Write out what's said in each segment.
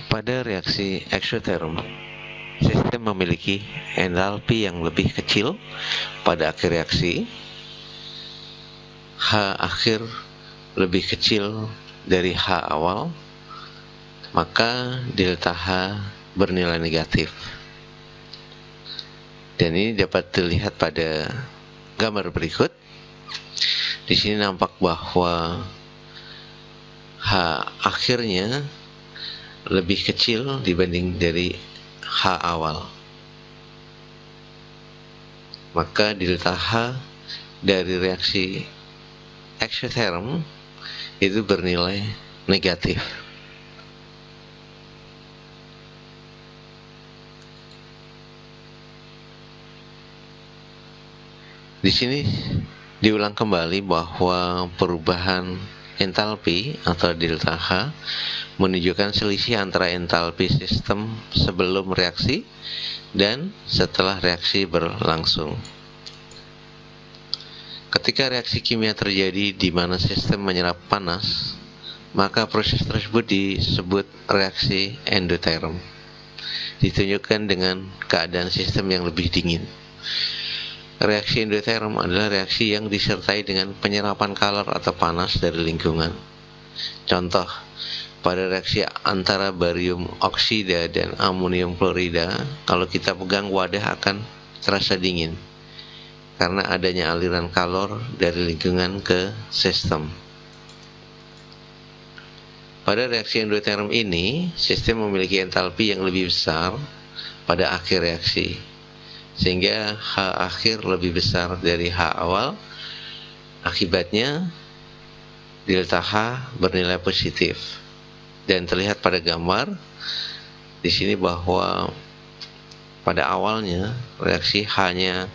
Pada reaksi eksoterm, sistem memiliki entalpi yang lebih kecil pada akhir reaksi. H akhir lebih kecil dari H awal, maka delta H bernilai negatif. Dan ini dapat dilihat pada gambar berikut. Di sini nampak bahwa H akhirnya lebih kecil dibanding dari H awal. Maka delta H dari reaksi eksoterm itu bernilai negatif. Di sini diulang kembali bahwa perubahan entalpi atau delta H menunjukkan selisih antara entalpi sistem sebelum reaksi dan setelah reaksi berlangsung. Ketika reaksi kimia terjadi di mana sistem menyerap panas, maka proses tersebut disebut reaksi endoterm. Ditunjukkan dengan keadaan sistem yang lebih dingin. Reaksi endoterm adalah reaksi yang disertai dengan penyerapan kalor atau panas dari lingkungan. Contoh, pada reaksi antara barium oksida dan amonium klorida, kalau kita pegang wadah akan terasa dingin karena adanya aliran kalor dari lingkungan ke sistem. Pada reaksi endoterm ini, sistem memiliki entalpi yang lebih besar pada akhir reaksi, sehingga H akhir lebih besar dari H awal. Akibatnya delta H bernilai positif. Dan terlihat pada gambar di sini bahwa pada awalnya reaksi H-nya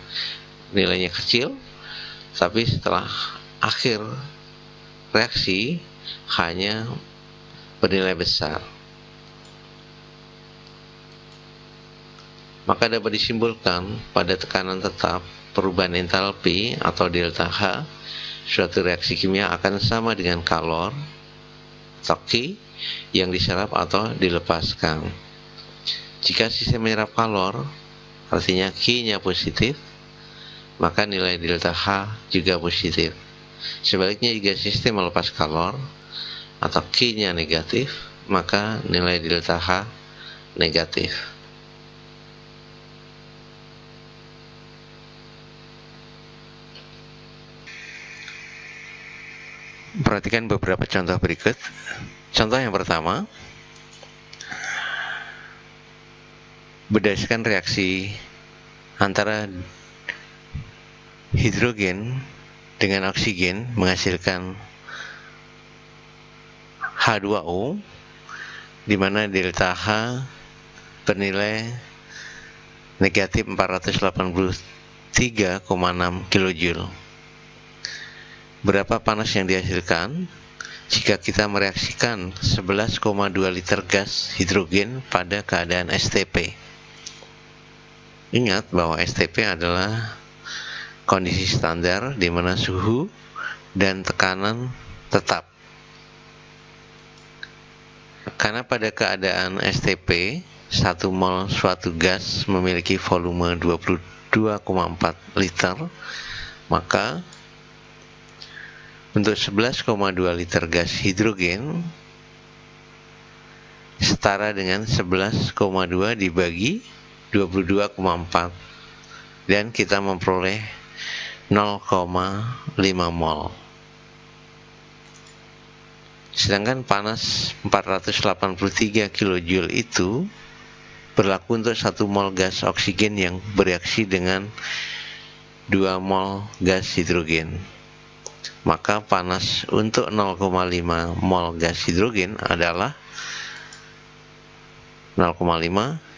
nilainya kecil, tapi setelah akhir reaksi H-nya bernilai besar. Maka dapat disimpulkan pada tekanan tetap perubahan entalpi atau delta H suatu reaksi kimia akan sama dengan kalor atau Q yang diserap atau dilepaskan. Jika sistem menyerap kalor, artinya Q-nya positif, maka nilai delta H juga positif. Sebaliknya, jika sistem melepas kalor atau Q-nya negatif, maka nilai delta H negatif. Perhatikan beberapa contoh berikut. Contoh yang pertama, berdasarkan reaksi antara hidrogen dengan oksigen menghasilkan H2O, di mana delta H bernilai negatif 483,6 kJ. Berapa panas yang dihasilkan jika kita mereaksikan 11,2 liter gas hidrogen pada keadaan STP? Ingat bahwa STP adalah kondisi standar di mana suhu dan tekanan tetap. Karena pada keadaan STP, 1 mol suatu gas memiliki volume 22,4 liter, maka untuk 11,2 liter gas hidrogen setara dengan 11,2 dibagi 22,4, dan kita memperoleh 0,5 mol. Sedangkan panas 483 kJ itu berlaku untuk 1 mol gas oksigen yang bereaksi dengan 2 mol gas hidrogen. Maka panas untuk 0,5 mol gas hidrogen adalah 0,5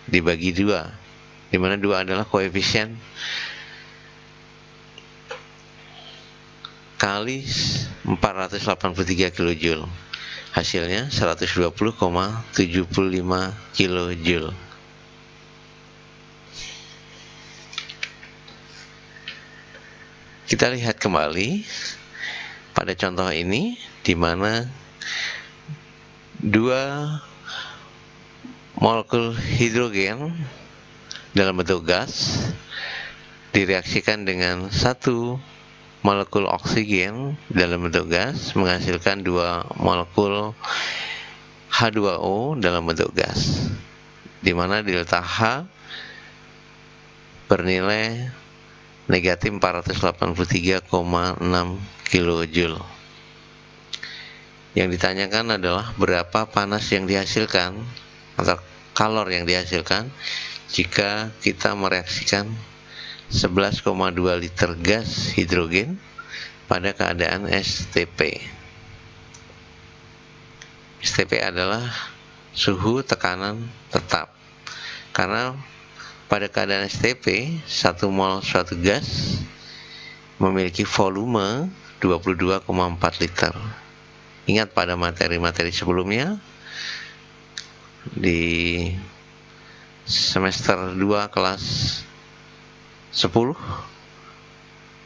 dibagi 2, di mana 2 adalah koefisien kali 483 kJ. Hasilnya 120,75 kJ. Kita lihat kembali pada contoh ini, di mana 2 molekul hidrogen dalam bentuk gas direaksikan dengan satu molekul oksigen dalam bentuk gas menghasilkan dua molekul H2O dalam bentuk gas, di mana delta H bernilai negatif 483,6 kJ. Yang ditanyakan adalah berapa panas yang dihasilkan atau kalor yang dihasilkan jika kita mereaksikan 11,2 liter gas hidrogen pada keadaan STP. STP adalah suhu tekanan tetap. Karena pada keadaan STP, 1 mol suatu gas memiliki volume 22,4 liter. Ingat pada materi-materi sebelumnya di semester 2 kelas 10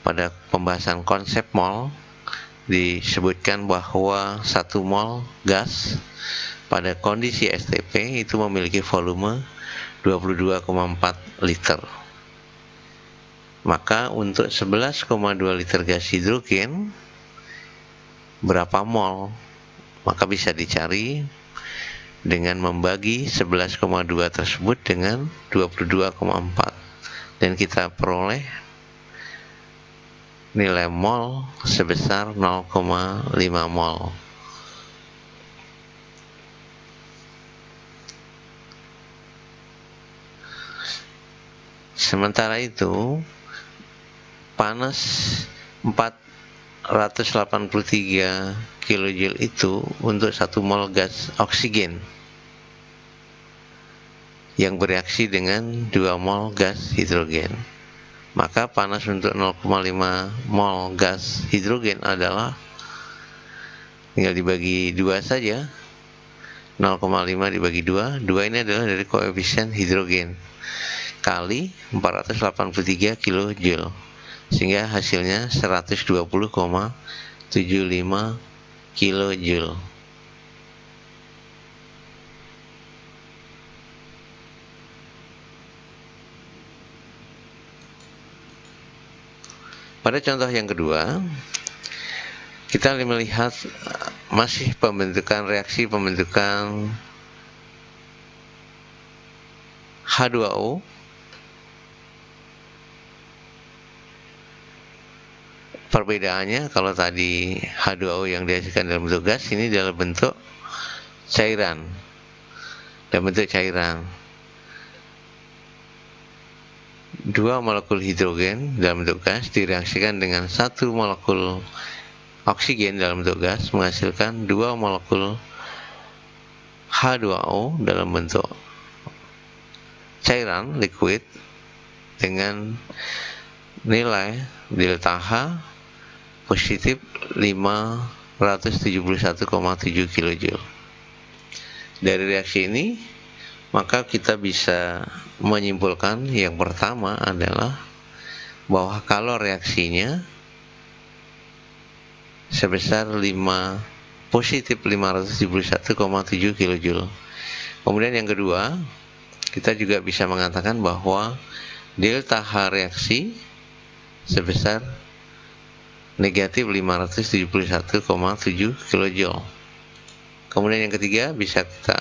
pada pembahasan konsep mol disebutkan bahwa 1 mol gas pada kondisi STP itu memiliki volume 22,4 liter. Maka untuk 11,2 liter gas hidrogen berapa mol? Maka bisa dicari dengan membagi 11,2 tersebut dengan 22,4 dan kita peroleh nilai mol sebesar 0,5 mol. Sementara itu panas 483 kJ itu untuk 1 mol gas oksigen yang bereaksi dengan 2 mol gas hidrogen. Maka panas untuk 0,5 mol gas hidrogen adalah tinggal dibagi 2 saja. 0,5 dibagi 2, 2 ini adalah dari koefisien hidrogen kali 483 kJ, sehingga hasilnya 120,75 kJ. Pada contoh yang kedua, kita melihat masih reaksi pembentukan H2O perbedaannya. Kalau tadi H2O yang dihasilkan dalam bentuk gas, ini dalam bentuk cairan. Dua molekul hidrogen dalam bentuk gas direaksikan dengan satu molekul oksigen dalam bentuk gas menghasilkan dua molekul H2O dalam bentuk cairan liquid dengan nilai delta H positif 571,7 kJ. Dari reaksi ini, maka kita bisa menyimpulkan yang pertama adalah bahwa kalor reaksinya sebesar positif 571,7 kJ. Kemudian yang kedua, kita juga bisa mengatakan bahwa delta H reaksi sebesar negatif 571,7 kJ. Kemudian yang ketiga, bisa kita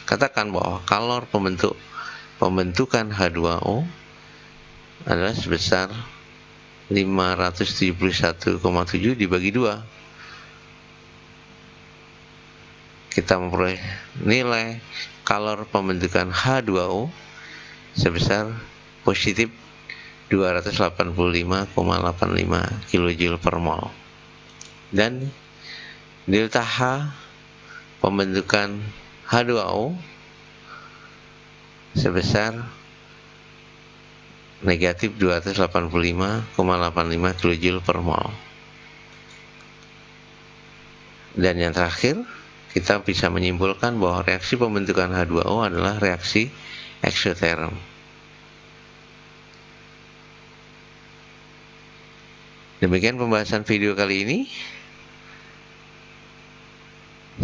katakan bahwa kalor pembentukan H2O adalah sebesar 571,7 dibagi 2. Kita memperoleh nilai kalor pembentukan H2O sebesar positif 285,85 kJ per mol. Dan delta H pembentukan H2O sebesar negatif 285,85 kJ per mol. Dan yang terakhir, kita bisa menyimpulkan bahwa reaksi pembentukan H2O adalah reaksi eksoterm. Demikian pembahasan video kali ini.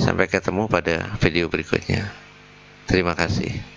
Sampai ketemu pada video berikutnya. Terima kasih.